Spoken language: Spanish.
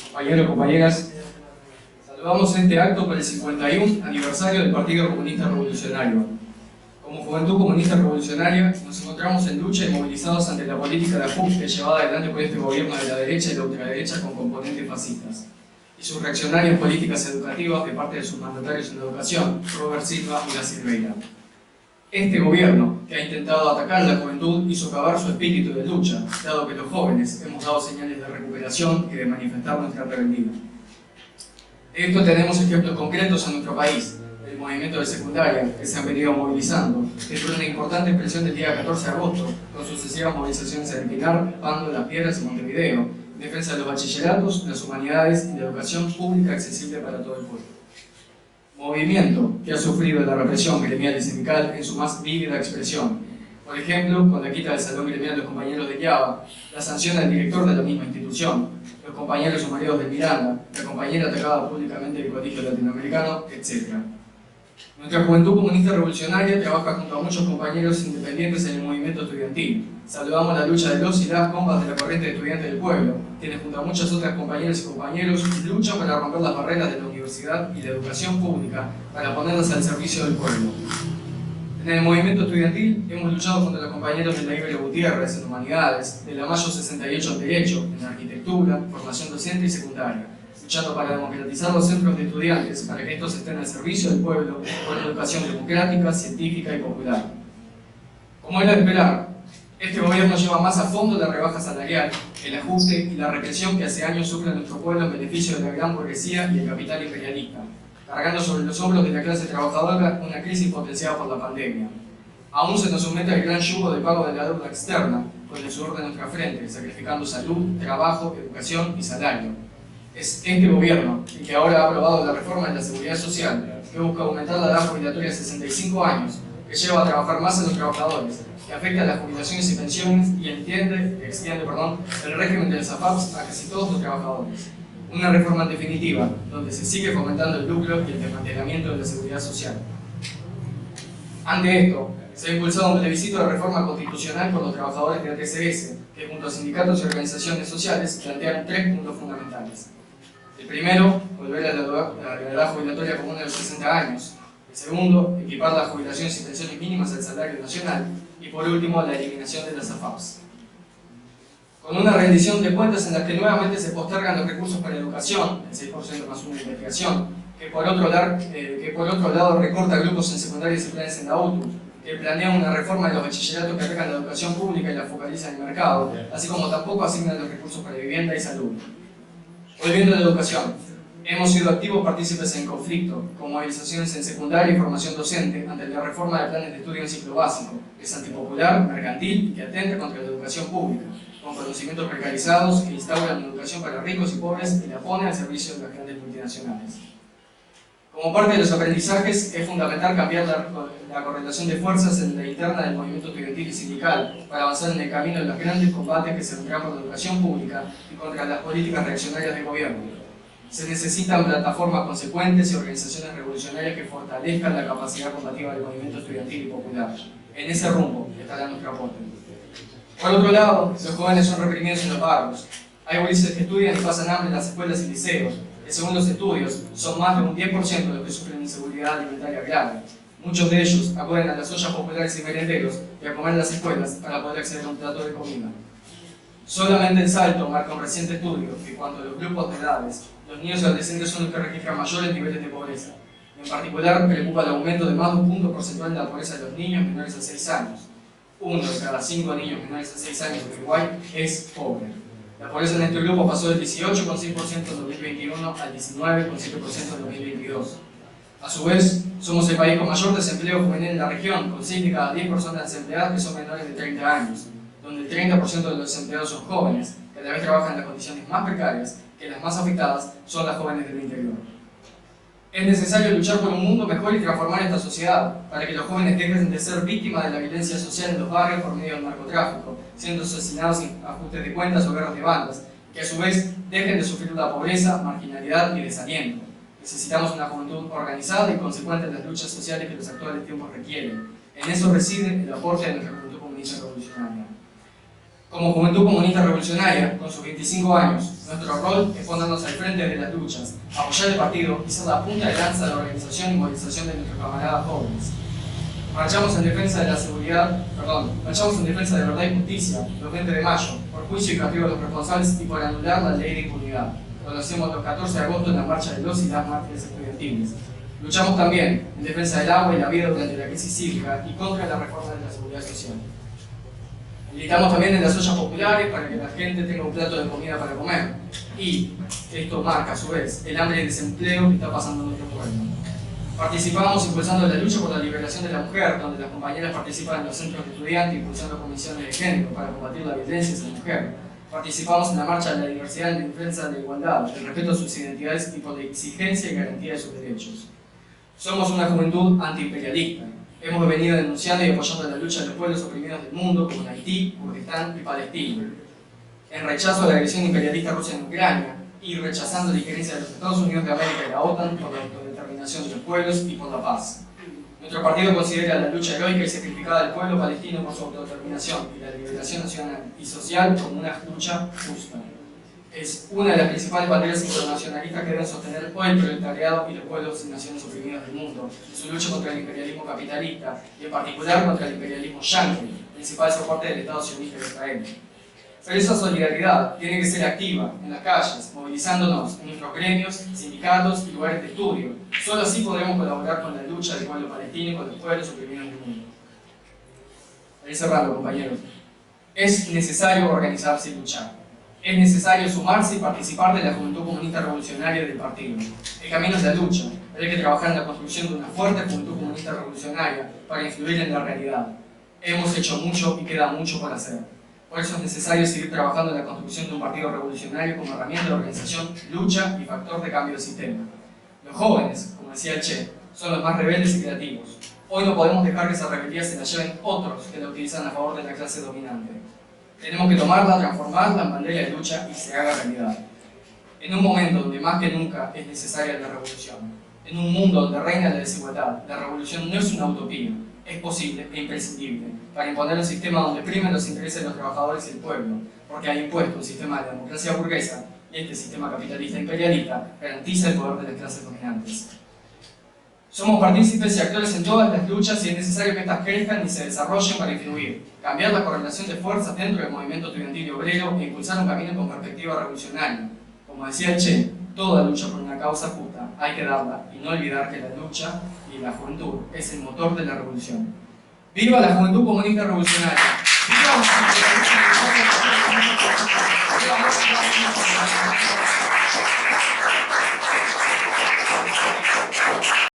Compañeros, compañeras, saludamos este acto por el 51 aniversario del Partido Comunista Revolucionario. Como Juventud Comunista Revolucionaria nos encontramos en lucha y movilizados ante la política de ajuste llevada adelante por este gobierno de la derecha y la ultraderecha con componentes fascistas, y sus reaccionarias políticas educativas de parte de sus mandatarios en la educación, Robert Silva y La Silveira. Este gobierno, que ha intentado atacar a la juventud y socavar su espíritu de lucha, dado que los jóvenes hemos dado señales de recuperación y de manifestar nuestra rebeldía. De esto tenemos ejemplos concretos en nuestro país, el movimiento de secundaria, que se han venido movilizando, que fue una importante expresión del día 14 de agosto, con sucesivas movilizaciones en Pinar, Pando, Las Piedras y Montevideo, en defensa de los bachilleratos, las humanidades y la educación pública accesible para todo el pueblo. Movimiento que ha sufrido la represión gremial y sindical en su más vívida expresión. Por ejemplo, con la quita del salón gremial de los compañeros de Yaba, la sanción al director de la misma institución, los compañeros sumariados de Miranda, la compañera atacada públicamente del colegio latinoamericano, etc. Nuestra Juventud Comunista Revolucionaria trabaja junto a muchos compañeros independientes en el movimiento estudiantil. Saludamos la lucha de los y las compas de la corriente de estudiantes del pueblo, quienes junto a muchas otras compañeras y compañeros luchan para romper las barreras de la universidad y la educación pública para ponerlas al servicio del pueblo. En el movimiento estudiantil hemos luchado junto a los compañeros de la Ibero Gutiérrez en Humanidades, de la Mayo 68 en Derecho, en Arquitectura, Formación Docente y Secundaria, luchando para democratizar los centros de estudiantes para que estos estén al servicio del pueblo con una educación democrática, científica y popular. Como era de esperar, este gobierno lleva más a fondo la rebaja salarial, el ajuste y la represión que hace años sufre nuestro pueblo en beneficio de la gran burguesía y el capital imperialista, cargando sobre los hombros de la clase trabajadora una crisis potenciada por la pandemia. Aún se nos somete al gran yugo de pago de la deuda externa, con el sudor de nuestra frente, sacrificando salud, trabajo, educación y salario. Es este gobierno, el que ahora ha aprobado la reforma de la seguridad social, que busca aumentar la edad jubilatoria a 65 años, que lleva a trabajar más a los trabajadores, que afecta a las jubilaciones y pensiones y extiende el régimen de las AFAPs a casi todos los trabajadores. Una reforma en definitiva, donde se sigue fomentando el lucro y el desmantelamiento de la seguridad social. Ante esto, se ha impulsado un plebiscito de reforma constitucional por los trabajadores de ATCS, que junto a sindicatos y organizaciones sociales plantean 3 puntos fundamentales. El primero, volver a la edad jubilatoria común de los 60 años. El segundo, equipar las jubilaciones y pensiones mínimas al salario nacional. Y por último, la eliminación de las AFAPs. Con una rendición de cuentas en la que nuevamente se postergan los recursos para educación, el 6% más una investigación, que por otro lado recorta grupos en secundarias y planes en la UTU, que planea una reforma de los bachilleratos que atacan la educación pública y la focaliza en el mercado, así como tampoco asignan los recursos para vivienda y salud. Volviendo a la educación, hemos sido activos partícipes en conflicto, con movilizaciones en secundaria y formación docente ante la reforma de planes de estudio en ciclo básico, que es antipopular, mercantil y que atenta contra la educación pública, con conocimientos precarizados que instauran una educación para ricos y pobres y la pone al servicio de las grandes multinacionales. Como parte de los aprendizajes, es fundamental cambiar la correlación de fuerzas en la interna del movimiento estudiantil y sindical para avanzar en el camino de los grandes combates que se vendrán por la educación pública y contra las políticas reaccionarias del gobierno. Se necesitan plataformas consecuentes y organizaciones revolucionarias que fortalezcan la capacidad combativa del movimiento estudiantil y popular. En ese rumbo estará nuestro aporte. Por otro lado, los jóvenes son reprimidos en los barrios. Hay gurises que estudian y pasan hambre en las escuelas y liceos, que según los estudios son más de un 10% los que sufren inseguridad alimentaria grave. Muchos de ellos acuden a las ollas populares y merenderos y a comer en las escuelas para poder acceder a un plato de comida. Solamente en Salto marca un reciente estudio que cuando los grupos de edades, los niños y adolescentes son los que registran mayores niveles de pobreza. En particular, preocupa el aumento de más de un punto porcentual de la pobreza de los niños menores a 6 años. 1 de cada 5 niños menores a 6 años en Uruguay es pobre. La pobreza en este grupo pasó del 18,6% en 2021 al 19,7% en 2022. A su vez, somos el país con mayor desempleo juvenil en la región, con 6 de cada 10 personas desempleadas que son menores de 30 años, donde el 30% de los desempleados son jóvenes, que a la vez trabajan en las condiciones más precarias, que las más afectadas son las jóvenes del interior. Es necesario luchar por un mundo mejor y transformar esta sociedad, para que los jóvenes dejen de ser víctimas de la violencia social en los barrios por medio del narcotráfico, siendo asesinados sin ajustes de cuentas o guerras de bandas, que a su vez dejen de sufrir la pobreza, marginalidad y desaliento. Necesitamos una juventud organizada y consecuente en las luchas sociales que los actuales tiempos requieren. En eso reside el aporte de nuestra Juventud Comunista Revolucionaria. Como Juventud Comunista Revolucionaria, con sus 25 años, nuestro rol es ponernos al frente de las luchas, apoyar el partido y ser la punta de lanza de la organización y movilización de nuestros camaradas jóvenes. Marchamos en defensa de la verdad y justicia, los 20 de mayo, por juicio y castigo de los responsables y por anular la ley de impunidad. Lo hacemos los 14 de agosto en la marcha de los y las mártires estudiantiles. Luchamos también en defensa del agua y la vida durante la crisis hídrica y contra la reforma de la seguridad social. Militamos también en las ollas populares para que la gente tenga un plato de comida para comer. Y esto marca, a su vez, el hambre y desempleo que está pasando en nuestro pueblo. Participamos impulsando la lucha por la liberación de la mujer, donde las compañeras participan en los centros de estudiantes impulsando comisiones de género para combatir la violencia hacia la mujer. Participamos en la marcha de la diversidad en defensa de la igualdad, el respeto a sus identidades y por la exigencia y garantía de sus derechos. Somos una juventud antiimperialista. Hemos venido denunciando y apoyando la lucha de los pueblos oprimidos del mundo, como en Haití, Kurdistán y Palestina, en rechazo a la agresión imperialista rusa en Ucrania y rechazando la injerencia de los Estados Unidos de América y la OTAN por la autodeterminación de los pueblos y por la paz. Nuestro partido considera la lucha heroica y sacrificada del pueblo palestino por su autodeterminación y la liberación nacional y social como una lucha justa. Es una de las principales banderas internacionalistas que deben sostener hoy el proletariado y los pueblos y naciones oprimidos del mundo en su lucha contra el imperialismo capitalista y en particular contra el imperialismo yanqui, principal soporte del Estado sionista de Israel. Pero esa solidaridad tiene que ser activa en las calles, movilizándonos en nuestros gremios, sindicatos y lugares de estudio. Solo así podremos colaborar con la lucha del pueblo palestino y con los pueblos oprimidos del mundo. Para ir cerrando, compañeros, es necesario organizarse y luchar. Es necesario sumarse y participar de la Juventud Comunista Revolucionaria del partido. El camino es la lucha, pero hay que trabajar en la construcción de una fuerte Juventud Comunista Revolucionaria para influir en la realidad. Hemos hecho mucho y queda mucho por hacer. Por eso es necesario seguir trabajando en la construcción de un partido revolucionario como herramienta de organización, lucha y factor de cambio del sistema. Los jóvenes, como decía el Che, son los más rebeldes y creativos. Hoy no podemos dejar que esa rebeldía se la lleven otros que la utilizan a favor de la clase dominante. Tenemos que tomarla, transformarla en bandera de lucha y se haga realidad. En un momento donde más que nunca es necesaria la revolución, en un mundo donde reina la desigualdad, la revolución no es una utopía, es posible e imprescindible para imponer un sistema donde primen los intereses de los trabajadores y el pueblo, porque hay impuesto un sistema de democracia burguesa y este sistema capitalista imperialista garantiza el poder de las clases dominantes. Somos partícipes y actores en todas las luchas y es necesario que estas crezcan y se desarrollen para influir, cambiar la correlación de fuerzas dentro del movimiento estudiantil y obrero e impulsar un camino con perspectiva revolucionaria. Como decía el Che, toda lucha por una causa justa hay que darla y no olvidar que la lucha y la juventud es el motor de la revolución. ¡Viva la Juventud Comunista Revolucionaria! ¡Viva!